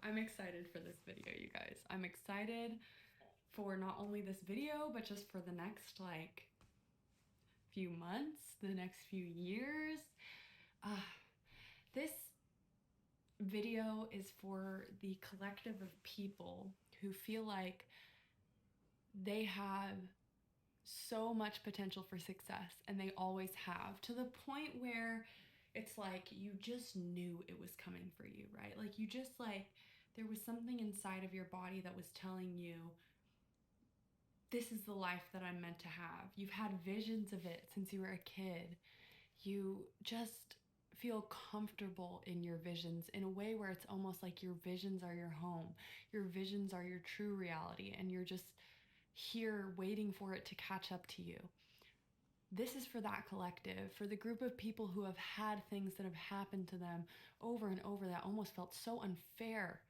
I'm excited for this video, you guys. I'm excited for not only this video, but just for the next few months, the next few years. This video is for the collective of people who feel like they have so much potential for success, and they always have, to the point where it's like you just knew it was coming for you, right? Like you just there was something inside of your body that was telling you, this is the life that I'm meant to have. You've had visions of it since you were a kid. You just feel comfortable in your visions in a way where it's almost like your visions are your home. Your visions are your true reality, and you're just here waiting for it to catch up to you. This is for that collective, for the group of people who have had things that have happened to them over and over that almost felt so unfair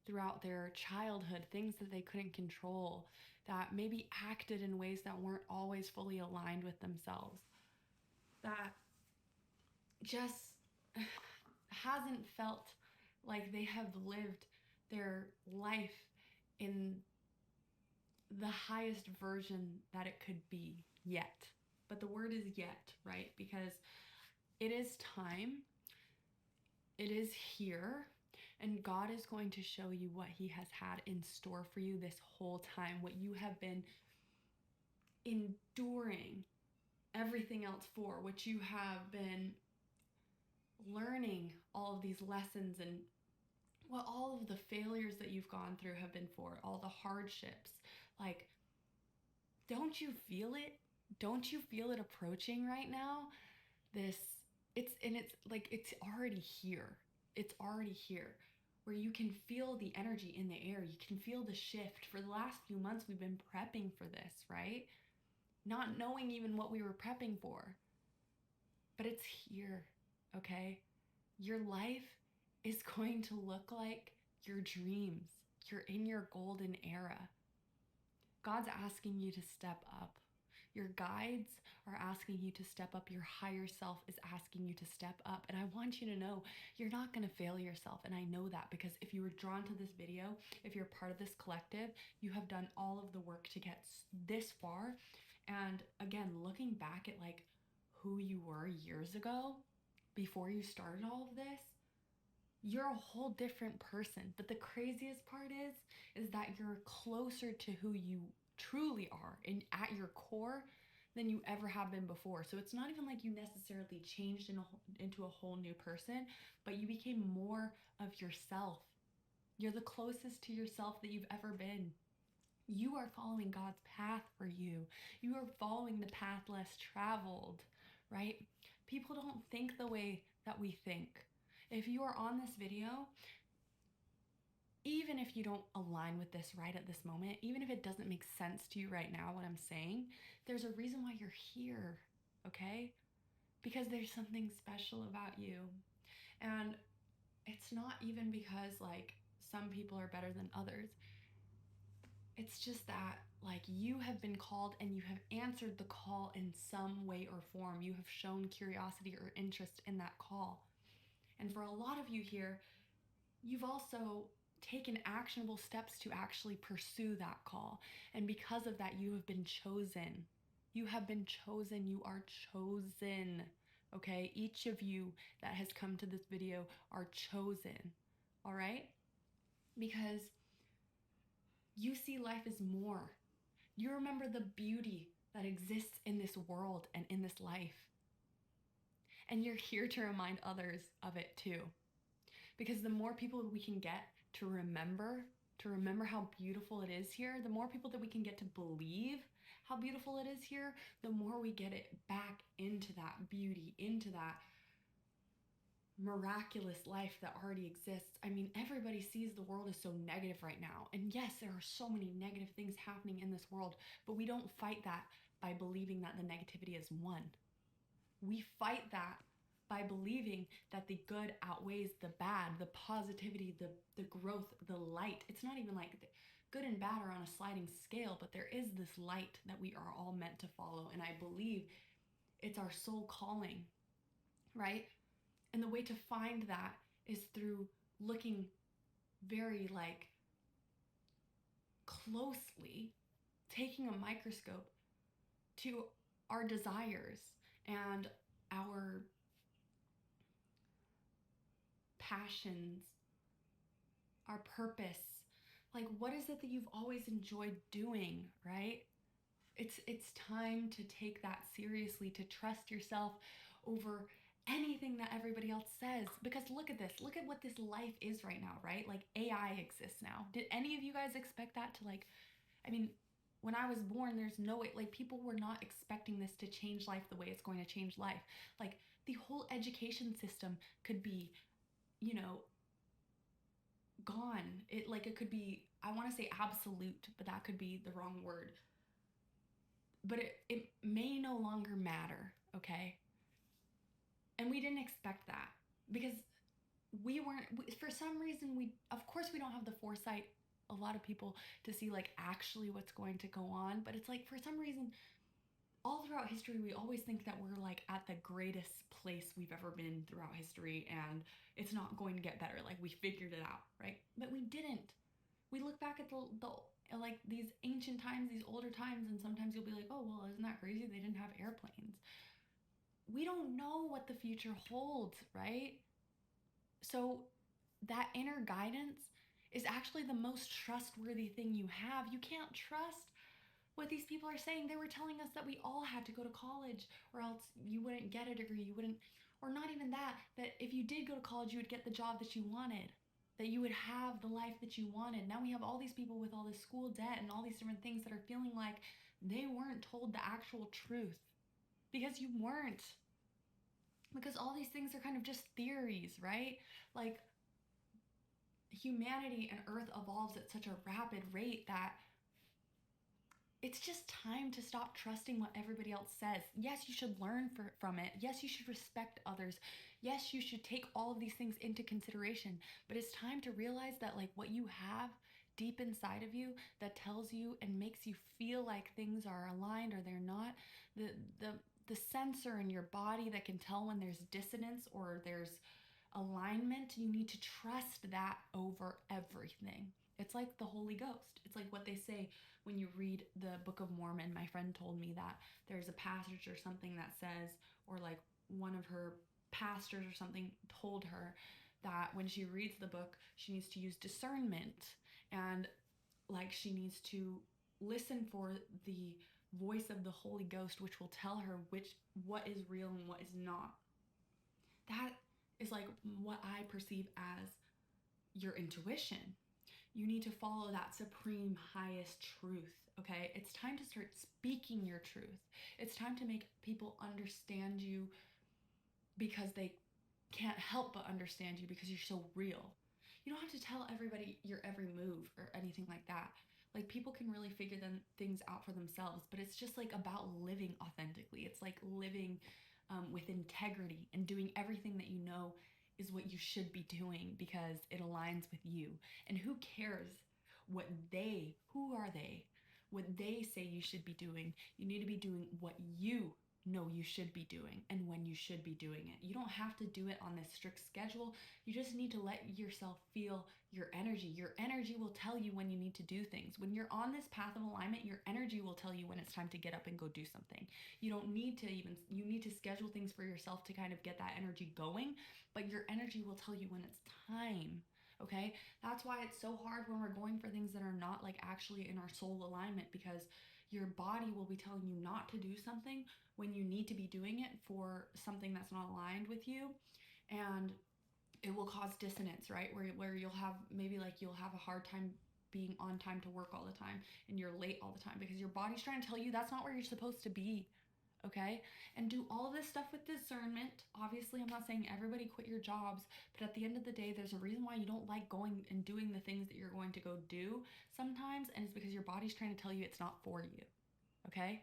throughout their childhood, things that they couldn't control, that maybe acted in ways that weren't always fully aligned with themselves, that just hasn't felt like they have lived their life in the highest version that it could be yet. But the word is yet, right? Because it is time, it is here, and God is going to show you what He has had in store for you this whole time, what you have been enduring everything else for, what you have been learning all of these lessons, and what all of the failures that you've gone through have been for, all the hardships. Like, don't you feel it? Don't you feel it approaching right now? It's already here. It's already here, where you can feel the energy in the air. You can feel the shift. For the last few months, we've been prepping for this, right? Not knowing even what we were prepping for. But it's here, okay? Your life is going to look like your dreams. You're in your golden era. God's asking you to step up. Your guides are asking you to step up. Your higher self is asking you to step up. And I want you to know you're not going to fail yourself. And I know that because if you were drawn to this video, if you're part of this collective, you have done all of the work to get this far. And again, looking back at who you were years ago before you started all of this, you're a whole different person. But the craziest part is that you're closer to who you truly are and at your core than you ever have been before. So it's not even like you necessarily changed into a whole new person, but you became more of yourself. You're the closest to yourself that you've ever been. You are following God's path for you. You are following the path less traveled, right? People don't think the way that we think. If you are on this video, even if you don't align with this right at this moment, even if it doesn't make sense to you right now, what I'm saying, there's a reason why you're here, okay? Because there's something special about you. And it's not even because some people are better than others. It's just that you have been called and you have answered the call in some way or form. You have shown curiosity or interest in that call. And for a lot of you here, you've also taken actionable steps to actually pursue that call. And because of that, you have been chosen. You have been chosen. You are chosen. Okay? Each of you that has come to this video are chosen. All right? Because you see life as more. You remember the beauty that exists in this world and in this life. And you're here to remind others of it too. Because the more people we can get to remember how beautiful it is here, the more people that we can get to believe how beautiful it is here, the more we get it back into that beauty, into that miraculous life that already exists. I mean, everybody sees the world as so negative right now. And yes, there are so many negative things happening in this world, but we don't fight that by believing that the negativity is won. We fight that by believing that the good outweighs the bad, the positivity, the growth, the light. It's not even like the good and bad are on a sliding scale, but there is this light that we are all meant to follow. And I believe it's our soul calling, right? And the way to find that is through looking very like closely, taking a microscope to our desires and our passions, our purpose. Like, what is it that you've always enjoyed doing, right? It's time to take that seriously, to trust yourself over anything that everybody else says. Because look at this. Look at what this life is right now, right? Like AI exists now. Did any of you guys expect that to like I mean, when I was born, there's no way, like, people were not expecting this to change life the way it's going to change life. Like, the whole education system could be, you know, gone. It could be, I want to say absolute, but that could be the wrong word. But it may no longer matter, okay? And we didn't expect that because for some reason, of course, we don't have the foresight, a lot of people, to see like actually what's going to go on. But it's like, for some reason, all throughout history, we always think that we're like at the greatest place we've ever been throughout history and it's not going to get better. Like we figured it out, right? But we didn't. We look back at the like these ancient times, these older times, and sometimes you'll be like, oh, well, isn't that crazy? They didn't have airplanes. We don't know what the future holds, right? So that inner guidance is actually the most trustworthy thing you have. You can't trust what these people are saying. They were telling us that we all had to go to college or else you wouldn't get a degree. You wouldn't, or not even that, that if you did go to college, you would get the job that you wanted, that you would have the life that you wanted. Now we have all these people with all this school debt and all these different things that are feeling like they weren't told the actual truth because you weren't. Because all these things are kind of just theories, right? Like humanity and Earth evolves at such a rapid rate that it's just time to stop trusting what everybody else says. Yes, you should learn from it. Yes, you should respect others. Yes, you should take all of these things into consideration. But it's time to realize that like what you have deep inside of you that tells you and makes you feel like things are aligned or they're not, the the the sensor in your body that can tell when there's dissonance or there's alignment, you need to trust that over everything. It's like the Holy Ghost. It's like what they say when you read the Book of Mormon. My friend told me that there's a passage or something that says, or like one of her pastors or something told her that when she reads the book, she needs to use discernment and like she needs to listen for the voice of the Holy Ghost, which will tell her what is real and what is not. That is like what I perceive as your intuition. You need to follow that supreme highest truth, okay? It's time to start speaking your truth. It's time to make people understand you because they can't help but understand you because you're so real. You don't have to tell everybody your every move or anything like that. Like people can really figure things out for themselves, but it's just like about living authentically. It's like living with integrity and doing everything that you know is what you should be doing because it aligns with you. And who cares who are they, what they say you should be doing? You need to be doing what you know you should be doing and when you should be doing it. You don't have to do it on this strict schedule. You just need to let yourself feel your energy. Your energy will tell you when you need to do things. When you're on this path of alignment, your energy will tell you when it's time to get up and go do something. You don't need to even, you need to schedule things for yourself to kind of get that energy going, but your energy will tell you when it's time. Okay? That's why it's so hard when we're going for things that are not like actually in our soul alignment, because your body will be telling you not to do something when you need to be doing it for something that's not aligned with you. And it will cause dissonance, right? Where you'll have maybe like you'll have a hard time being on time to work all the time and you're late all the time because your body's trying to tell you that's not where you're supposed to be. Okay? And do all of this stuff with discernment. Obviously, I'm not saying everybody quit your jobs, but at the end of the day, there's a reason why you don't like going and doing the things that you're going to go do sometimes, and it's because your body's trying to tell you it's not for you. Okay?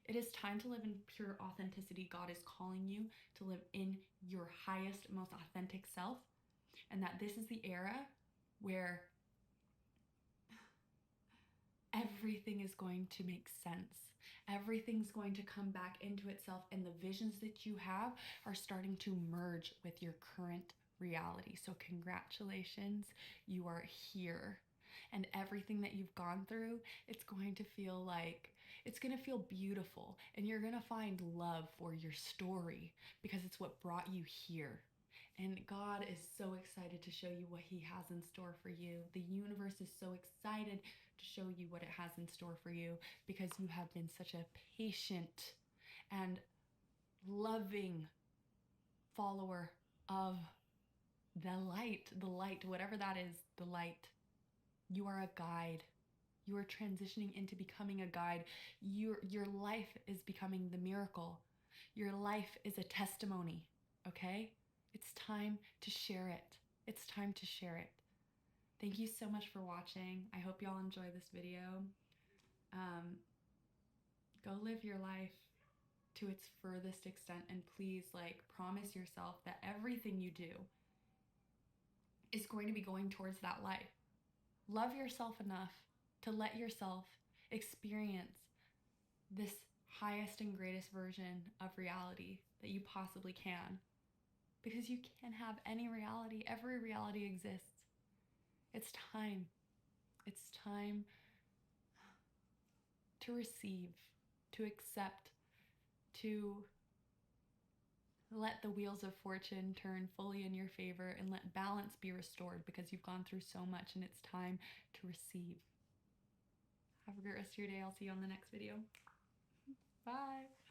It is time to live in pure authenticity. God is calling you to live in your highest, most authentic self, and that this is the era where everything is going to make sense. Everything's going to come back into itself, and the visions that you have are starting to merge with your current reality. So congratulations, you are here. And everything that you've gone through, it's going to feel like, it's going to feel beautiful. And you're going to find love for your story because it's what brought you here. And God is so excited to show you what He has in store for you. The universe is so excited to show you what it has in store for you because you have been such a patient and loving follower of the light, whatever that is, the light. You are a guide. You are transitioning into becoming a guide. Your life is becoming the miracle. Your life is a testimony, okay? It's time to share it. It's time to share it. Thank you so much for watching. I hope y'all enjoy this video. Go live your life to its furthest extent, and please, like, promise yourself that everything you do is going to be going towards that life. Love yourself enough to let yourself experience this highest and greatest version of reality that you possibly can. Because you can have any reality. Every reality exists. It's time. It's time to receive, to accept, to let the wheels of fortune turn fully in your favor and let balance be restored because you've gone through so much and it's time to receive. Have a great rest of your day. I'll see you on the next video. Bye.